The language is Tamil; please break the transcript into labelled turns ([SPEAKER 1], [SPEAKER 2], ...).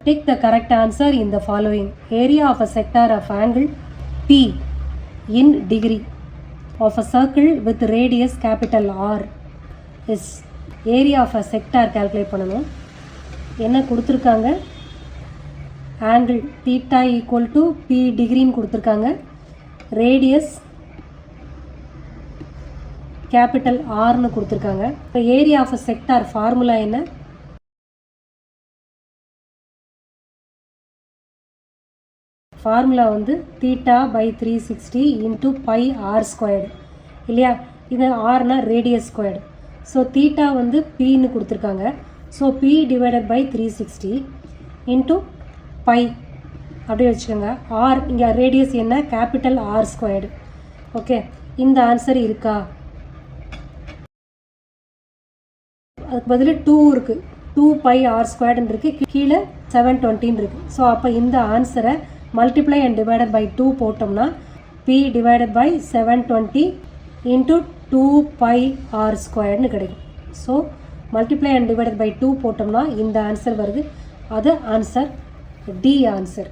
[SPEAKER 1] Take the correct answer in the following. Area of a sector of angle P in degree of a circle with radius capital R is area of a sector calculate பண்ணணும். என்ன கொடுத்துருக்காங்க? angle theta equal to P டிகிரின்னு கொடுத்துருக்காங்க. radius capital Rன்னு கொடுத்துருக்காங்க. area of a sector formula என்ன? ஃபார்முலா வந்து theta by 360 into pi R squared இல்லையா? இது ஆர்னா ரேடியஸ் ஸ்கொயர்டு. ஸோ தீட்டா வந்து பின்னு கொடுத்துருக்காங்க. So pi divided by 360 into pi அப்படியே வச்சுக்கோங்க. ஆர் இங்கே ரேடியஸ் என்ன? Capital R squared. ஓகே, இந்த ஆன்சர் இருக்கா? அதுக்கு பதில் 2 இருக்குது. 2 பை ஆர் ஸ்கொயர்டுன்னு இருக்குது. கீழே 720 இருக்குது. ஸோ அப்போ இந்த ஆன்சரை multiply and divided by 2 போட்டோம்னா p divided by 720 into 2 pi r squared னு கிடைக்கும். So multiply and divided by 2 போட்டோம்னா இந்த ஆன்சர் வருது. அது ஆன்சர் டி ஆன்சர்.